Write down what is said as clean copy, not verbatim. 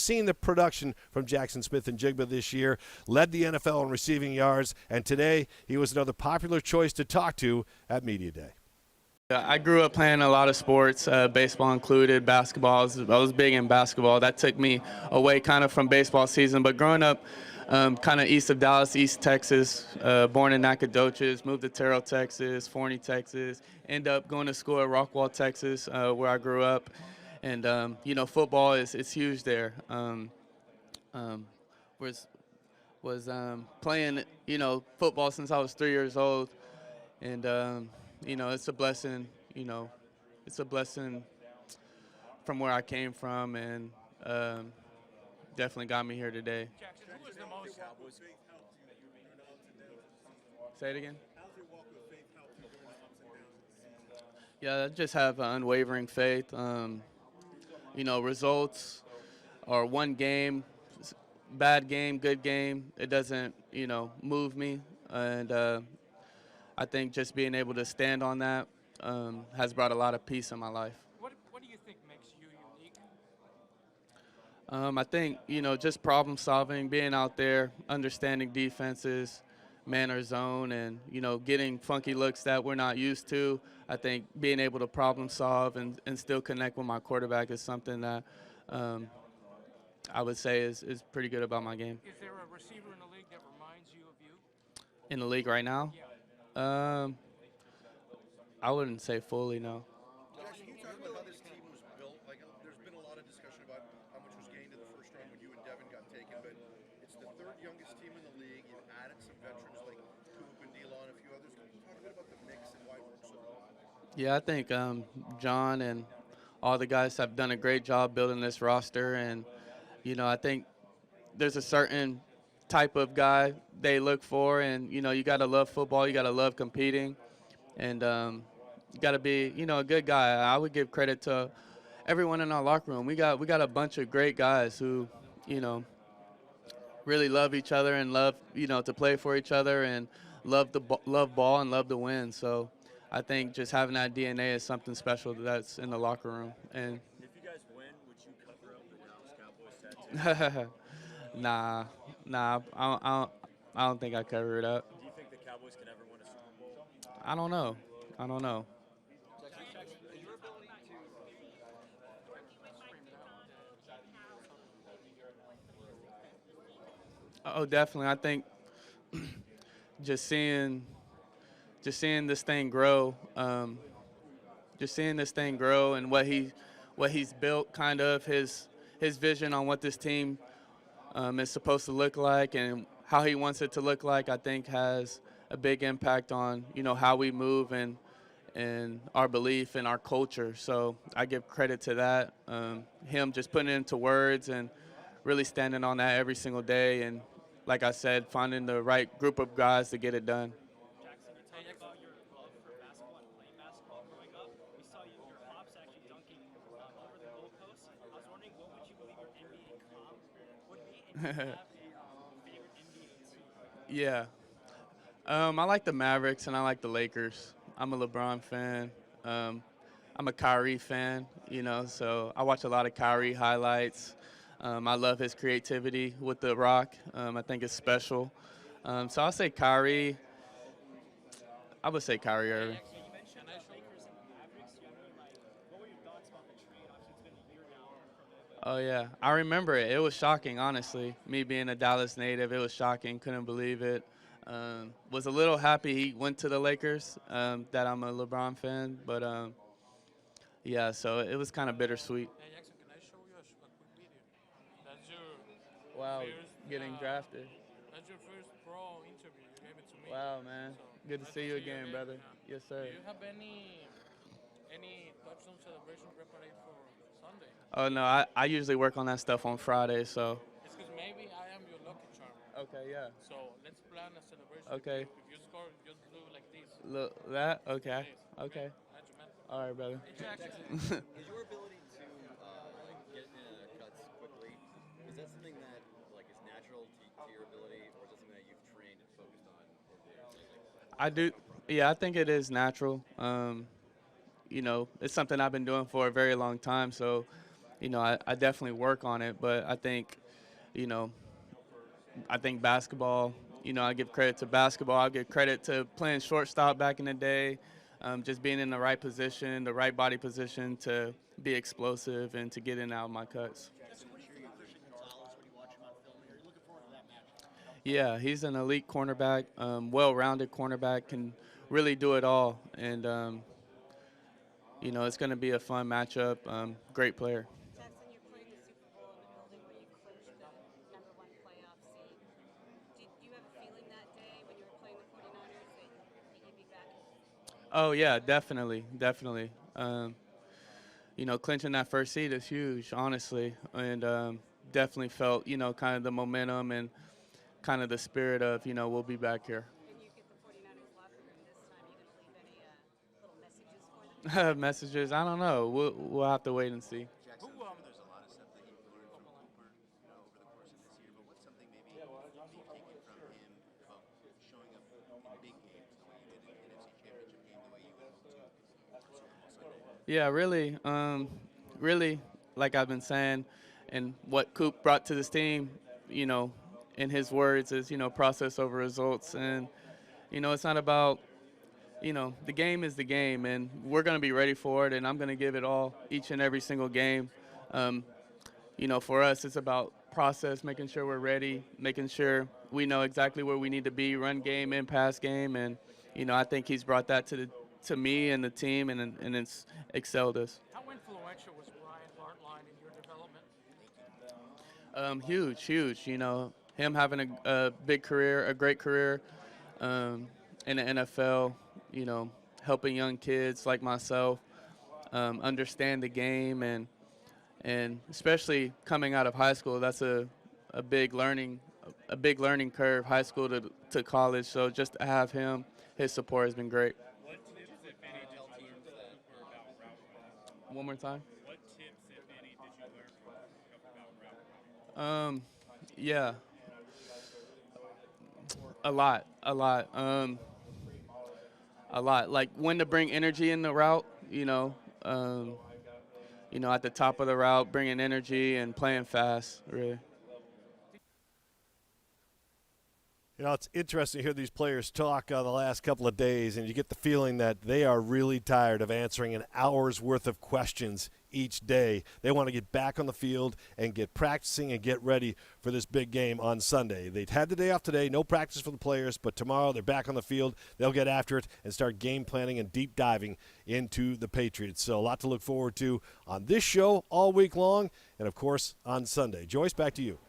Seen the production from Jaxon Smith-Njigba this year, led the NFL in receiving yards, and today he was another popular choice to talk to at Media Day. I grew up playing a lot of sports, baseball included, basketball. I was big in basketball. That took me away kind of from baseball season. But growing up kind of east of Dallas, East Texas, born in Nacogdoches, moved to Terrell, Texas, Forney, Texas, ended up going to school at Rockwall, Texas, where I grew up. And, football is huge there. Was playing, football since I was 3 years old. And, it's a blessing, it's a blessing from where I came from, and definitely got me here today. Jaxon, who was the most? Say it again? Yeah, I just have unwavering faith. Results or one game, bad game, good game, it doesn't, move me. And I think just being able to stand on that has brought a lot of peace in my life. What do you think makes you unique? I think, just problem solving, being out there, understanding defenses, man or zone, and, getting funky looks that we're not used to. I think being able to problem solve and still connect with my quarterback is something that I would say is pretty good about my game. Is there a receiver in the league that reminds you of you? In the league right now? Yeah. I wouldn't say fully, no. Jaxon, can you talk about how this team was built? Like, there's been a lot of discussion about how much was gained in the first round when you and Devin got taken, but it's the third youngest team in the league. You've added some veterans like Coop and D-Law and a few others. Can you talk a bit about the mix and why it works so well? Yeah, I think John and all the guys have done a great job building this roster, and I think there's a certain type of guy they look for, and you got to love football, you got to love competing, and you got to be a good guy. I would give credit to everyone in our locker room. We got a bunch of great guys who really love each other and love to play for each other and love ball and love to win. So I think just having that DNA is something special that's in the locker room. And if you guys win, would you cover up the Dallas Cowboys tattoo? nah, I don't think I cover it up. Do you think the Cowboys can ever win a Super Bowl? I don't know. Oh, definitely. I think just seeing this thing grow, and what he's built, kind of his vision on what this team is supposed to look like and how he wants it to look like, I think has a big impact on how we move and our belief and our culture. So I give credit to that. Him just putting it into words and really standing on that every single day, and like I said, finding the right group of guys to get it done. Jaxon, you talked about your love for basketball and playing basketball growing up. We saw your pops actually dunking over the goalpost. I was wondering, what would you believe your NBA comp would be, and do you have a favorite NBA team? Yeah. I like the Mavericks and I like the Lakers. I'm a LeBron fan. I'm a Kyrie fan, so I watch a lot of Kyrie highlights. I love his creativity with the rock. I think it's special. So I'll say Kyrie. I would say Kyrie Irving. Yeah, you mentioned the Lakers and the Mavericks. What were your thoughts about the trade? Obviously, it's been a year now. Oh, yeah. I remember it. It was shocking, honestly. Me being a Dallas native, it was shocking. Couldn't believe it. Was a little happy he went to the Lakers, that I'm a LeBron fan. But, yeah, so it was kind of bittersweet. Hey, Jaxon, can I show you a quick video? That's your Wow, first, getting drafted. That's your first pro interview. You gave it to me. Wow, man. So, Good to nice see you again, brother. Yeah. Yes, sir. Do you have any touchdown celebration prepared for Sunday? Oh, no, I usually work on that stuff on Friday, so. It's because maybe I am your lucky charm. Okay, yeah. So let's plan a celebration. Okay. If you score, just do like this. Look, that? Okay. Please. Okay. Got you, man. All right, brother. Is your ability to get cuts quickly, is that something that is natural to your ability, or is it something that you've trained and focused on over the years? I do. Yeah, I think it is natural. It's something I've been doing for a very long time. So, I definitely work on it, but I think, you know, I think basketball, I give credit to basketball. I give credit to playing shortstop back in the day, just being in the right position, the right body position to be explosive and to get in and out of my cuts. Yeah, he's an elite cornerback, well-rounded cornerback, can really do it all. And, it's going to be a fun matchup. Great player. Jackson, you're playing the Super Bowl in the building where you clinched the #1 playoff seed. Did you have a feeling that day when you were playing the 49ers that you'd be back? Oh, yeah, definitely, definitely. Clinching that first seed is huge, honestly. And definitely felt, kind of the momentum and kind of the spirit of, we'll be back here. When you get the 49ers locker room this time, you going to leave any little messages for them? Messages, I don't know. We'll have to wait and see. Jackson, there's a lot of stuff that you've learned from Cooper, over the course of this year. But what's something maybe you've taken from him about showing up in big games the way you did in the NFC Championship game, the way you went to Super Bowl Sunday? Yeah, really, like I've been saying, and what Coop brought to this team, in his words, is process over results, and it's not about the game is the game, and we're going to be ready for it, and I'm going to give it all each and every single game. For us, it's about process, making sure we're ready, making sure we know exactly where we need to be, run game and pass game, and I think he's brought that to me and the team, and it's excelled us. How influential was Brian Bartline in your development? Huge. Him having a big career, a great career in the NFL. Helping young kids like myself understand the game, and especially coming out of high school, that's a big learning curve, high school to college. So just to have him, his support has been great. What tips, if any, did you learn from Cooper about route running? One more time. What tips, if any, did you learn from Cooper about route running? Yeah, a lot. Like when to bring energy in the route, at the top of the route, bringing energy and playing fast, really. It's interesting to hear these players talk the last couple of days, and you get the feeling that they are really tired of answering an hour's worth of questions each day. They want to get back on the field and get practicing and get ready for this big game on Sunday. They've had the day off today, no practice for the players, but tomorrow they're back on the field. They'll get after it and start game planning and deep diving into the Patriots. So a lot to look forward to on this show all week long and, of course, on Sunday. Joyce, back to you.